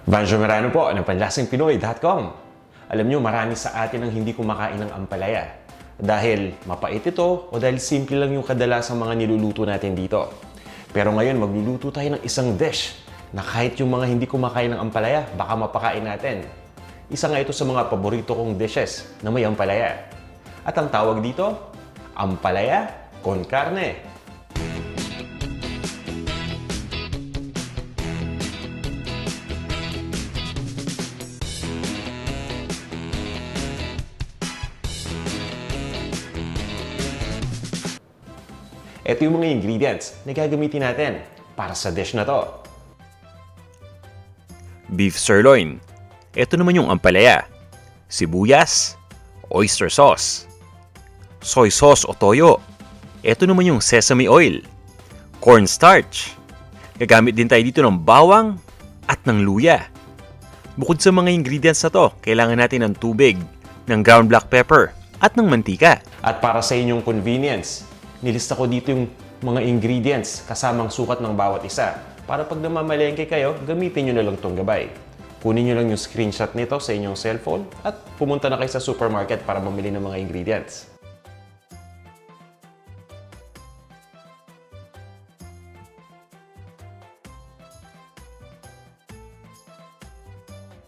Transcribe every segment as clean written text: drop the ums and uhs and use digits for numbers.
Vanjo Merano po ng PanlasingPinoy.com. Alam nyo, marami sa atin ang hindi kumakain ng ampalaya. Dahil mapait ito o dahil simple lang yung kadalasang mga niluluto natin dito. Pero ngayon, magluluto tayo ng isang dish na kahit yung mga hindi kumakain ng ampalaya, baka mapakain natin. Isa nga ito sa mga paborito kong dishes na may ampalaya. At ang tawag dito, ampalaya con carne. Ito yung mga ingredients na gagamitin natin para sa dish na to. Beef sirloin. Ito naman yung ampalaya. Sibuyas. Oyster sauce. Soy sauce o toyo. Ito naman yung sesame oil. Cornstarch. Gagamit din tayo dito ng bawang at ng luya. Bukod sa mga ingredients na to, kailangan natin ng tubig, ng ground black pepper, at ng mantika. At para sa inyong convenience, nilista ko dito yung mga ingredients kasamang sukat ng bawat isa. Para pag namamalengke kayo, gamitin nyo na lang itong gabay. Kunin nyo lang yung screenshot nito sa inyong cellphone at pumunta na kayo sa supermarket para mamili ng mga ingredients.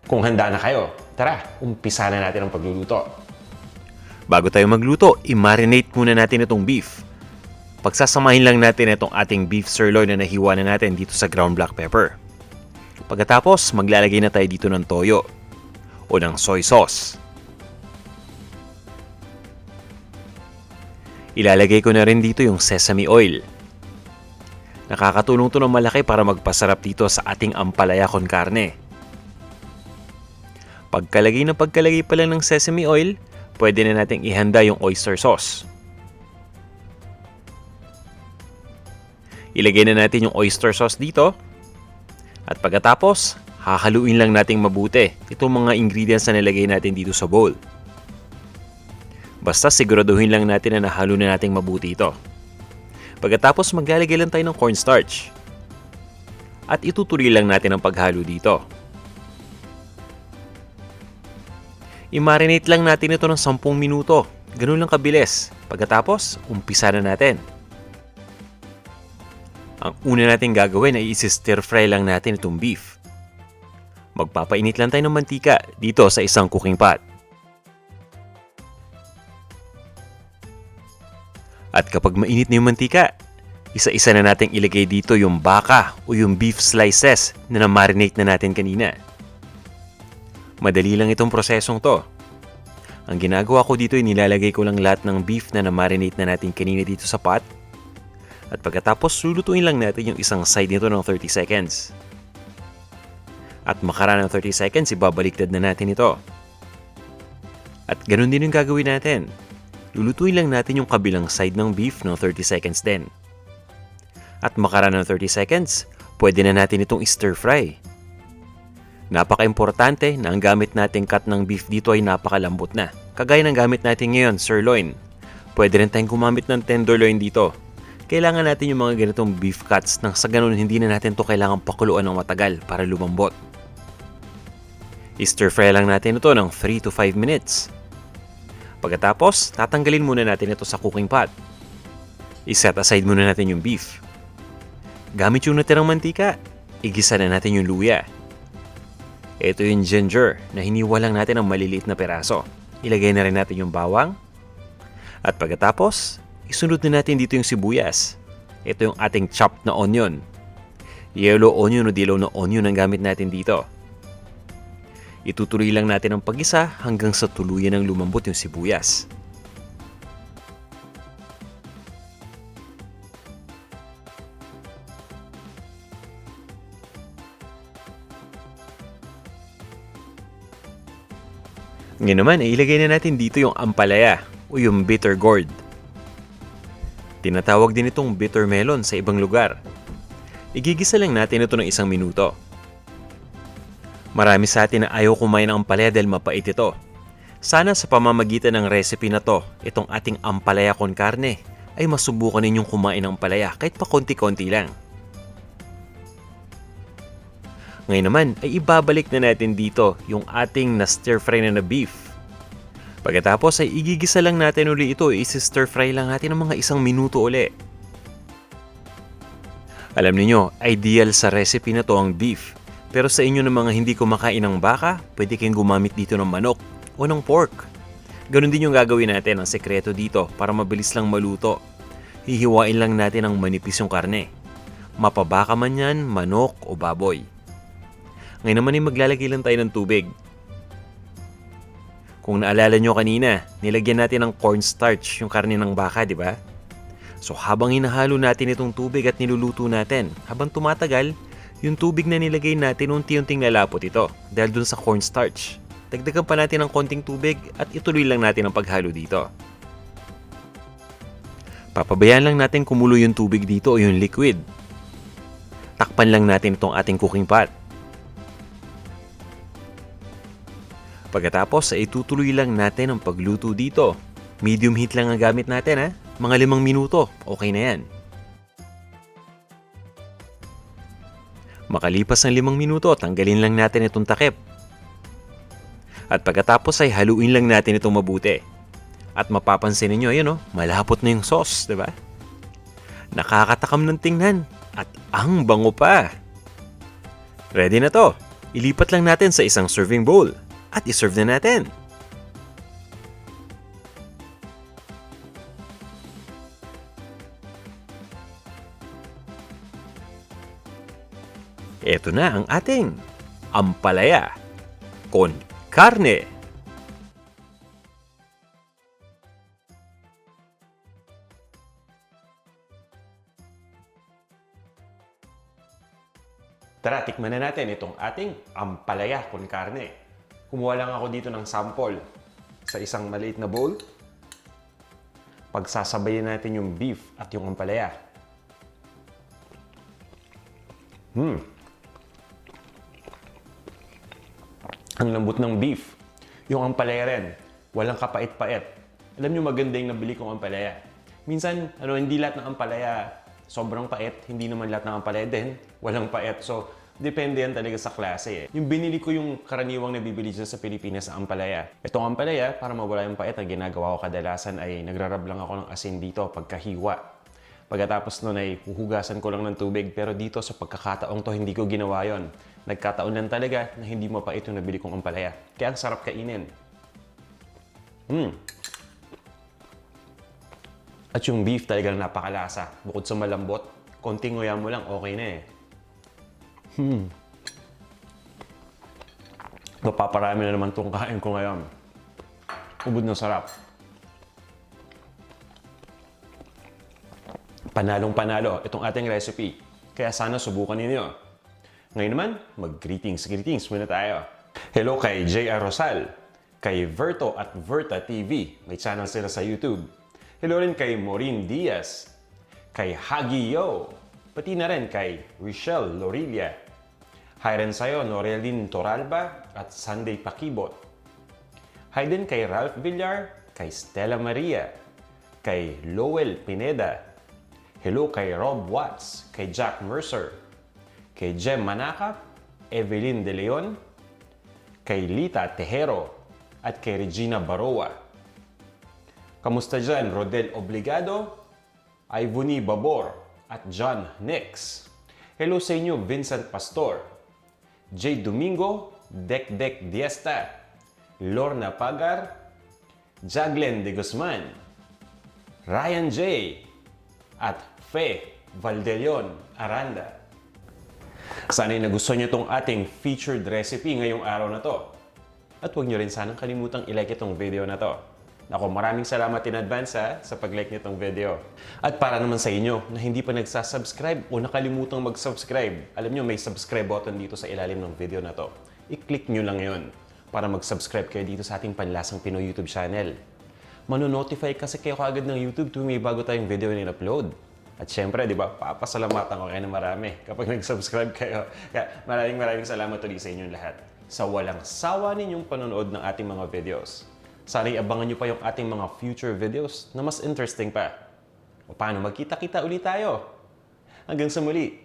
Kung handa na kayo, tara, umpisa na natin ang pagluluto. Bago tayo magluto, i-marinate muna natin itong beef. Pagsasamahin lang natin itong ating beef sirloin na nahiwa na natin dito sa ground black pepper. Pagkatapos, maglalagay na tayo dito ng toyo o ng soy sauce. Ilalagay ko na rin dito yung sesame oil. Nakakatulong to ng malaki para magpasarap dito sa ating ampalaya con carne. Pagkalagay pa lang ng sesame oil, pwede na nating ihanda yung oyster sauce. Ilagay na natin yung oyster sauce dito. At pagkatapos, hahaluin lang nating mabuti itong mga ingredients na nilagay natin dito sa bowl. Basta siguraduhin lang natin na nahalo na nating mabuti ito. Pagkatapos, maglalagay lang tayo ng cornstarch. At itutuloy lang natin ang paghalo dito. I-marinate lang natin ito ng 10 minuto. Ganun lang kabilis. Pagkatapos, umpisa na natin. Ang una natin gagawin ay isi-stir fry lang natin itong beef. Magpapainit lang tayo ng mantika dito sa isang cooking pot. At kapag mainit na yung mantika, isa-isa na natin ilagay dito yung baka o yung beef slices na na-marinate na natin kanina. Madali lang itong prosesong to. Ang ginagawa ko dito ay nilalagay ko lang lahat ng beef na na-marinate na natin kanina dito sa pot. At pagkatapos, lulutuin lang natin yung isang side nito ng 30 seconds. At makaraan ng 30 seconds, ibabaliktad na natin ito. At ganun din yung gagawin natin. Lulutuin lang natin yung kabilang side ng beef ng 30 seconds din. At makaraan ng 30 seconds, pwede na natin itong stir fry. Napaka-importante na ang gamit nating cut ng beef dito ay napakalambot na. Kagaya ng gamit natin ngayon, sirloin. Pwede rin tayong gumamit ng tenderloin dito. Kailangan natin yung mga ganitong beef cuts nang sa ganun hindi na natin to kailangan pakuluan ng matagal para lumambot. I-stir fry lang natin ito ng 3 to 5 minutes. Pagkatapos, tatanggalin muna natin ito sa cooking pot. I-set aside muna natin yung beef. Gamit yung natirang mantika, igisa na natin yung luya. Ito yung ginger na hiniwa lang natin ng maliliit na peraso. Ilagay na rin natin yung bawang. At pagkatapos, isunod na natin dito yung sibuyas. Ito yung ating chopped na onion. Yellow onion o dilaw na onion ang gamit natin dito. Itutuloy lang natin ang pag-isa hanggang sa tuluyan ng lumambot yung sibuyas. Ngayon naman, ilagay na natin dito yung ampalaya o yung bitter gourd. Tinatawag din itong bitter melon sa ibang lugar. Igigisa lang natin ito ng 1 minuto. Marami sa atin na ayaw kumain ng ampalaya dahil mapait ito. Sana sa pamamagitan ng recipe na to, itong ating ampalaya con carne, ay masubukan ninyong kumain ng ampalaya kahit pa konti-konti lang. Ngayon naman ay ibabalik na natin dito yung ating na stir fry na beef. Pagkatapos ay igigisa lang natin uli ito, isi-stir fry lang natin ng mga 1 minuto uli. Alam niyo, ideal sa recipe na to ang beef. Pero sa inyo ng mga hindi kumakain ng baka, pwede kayong gumamit dito ng manok o ng pork. Ganon din yung gagawin natin, ang sekreto dito para mabilis lang maluto. Hihiwain lang natin ang manipis yung karne. Mapabaka man yan, manok o baboy. Ngayon naman ay maglalagay lang tayo ng tubig. Kung naalala nyo kanina, nilagyan natin ng cornstarch yung karne ng baka, di ba? So habang hinahalo natin itong tubig at niluluto natin, habang tumatagal, yung tubig na nilagay natin unti-unting lalapot ito dahil dun sa cornstarch. Dagdagan pa natin ng konting tubig at ituloy lang natin ang paghalo dito. Papabayaan lang natin kumulo yung tubig dito o yung liquid. Takpan lang natin itong ating cooking pot. Pagkatapos ay itutuloy lang natin ang pagluto dito. Medium heat lang ang gamit natin ha. Mga 5 minuto, okay na yan. Makalipas ng 5 minuto, tanggalin lang natin itong takip. At pagkatapos ay haluin lang natin itong mabuti. At mapapansin niyo, ayun malapot na yung sauce, di ba? Nakakatakam ng tingnan at ang bango pa. Ready na to. Ilipat lang natin sa isang serving bowl at iserve na natin. Ito na ang ating ampalaya con carne. Tara, tikman na natin itong ating ampalaya con carne. Kumuha lang ako dito ng sample sa isang maliit na bowl. Pagsasabayin natin yung beef at yung ampalaya. Ang lambot ng beef. Yung ampalaya rin, walang kapait-pait. Alam nyo, maganda yung nabili kong ampalaya. Minsan, hindi lahat ng ampalaya sobrang pait. Hindi naman lahat ng ampalaya din walang pait. So, depende yan talaga sa klase. Yung binili ko yung karaniwang nabibili dyan sa Pilipinas sa ampalaya. Itong ampalaya, para mawala yung pait, ang ginagawa ko kadalasan ay nagrarab lang ako ng asin dito pagkahiwa. Pagkatapos nun ay huhugasan ko lang ng tubig. Pero dito sa pagkakataong to, hindi ko ginawa yon. Nagkataon lang talaga na hindi mapait yung nabili kong ampalaya. Kaya ang sarap kainin. At yung beef talagang napakalasa. Bukod sa malambot, konting nguya mo lang, okay na eh. Mapaparami na naman itong kain ko ngayon. Ubod ng sarap. Panalong-panalo itong ating recipe. Kaya sana subukan ninyo. Ngayon naman, mag-greetings muna tayo. Hello kay J.R. Rosal, kay Verto at Verta TV. May channel sila sa YouTube. Hello rin kay Maureen Diaz, kay Hagi Yo, pati na rin kay Richelle Lorilia. Hi rin sa'yo, Noreline Toralba at Sunday Pakibot. Hi din kay Ralph Villar, kay Stella Maria, kay Lowell Pineda. Hello kay Rob Watts, kay Jack Mercer, kay Jem Manakap, Evelyn De Leon, kay Lita Tejero, at kay Regina Baroa. Kamusta dyan, Rodel Obligado, Ivony Babor, at John Nix. Hello sa inyo, Vincent Pastor, J. Domingo, Dek Diesta, Lorna Pagar, Jaglen De Guzman, Ryan J. at Fe Valdelion Aranda. Sana'y nagustuhan nyo itong ating featured recipe ngayong araw na to. At huwag nyo rin sanang kalimutang ilike itong video na to. Ako, maraming salamat in advance sa pag-like nitong video. At para naman sa inyo na hindi pa nagsasubscribe o nakalimutang mag-subscribe, alam nyo may subscribe button dito sa ilalim ng video na to. I-click nyo lang yon para mag-subscribe kayo dito sa ating Panlasang Pinoy YouTube channel. Mano-notify kasi kayo kaagad ng YouTube tuwing may bago tayong video na in-upload. At syempre, di ba, papasalamatan ko kayo na marami kapag nag-subscribe kayo. Kaya maraming salamat ulit sa inyong lahat sa walang sawa ninyong panonood ng ating mga videos. Sana'y abangan nyo pa yung ating mga future videos na mas interesting pa. O paano, magkita-kita ulit tayo. Hanggang sa muli.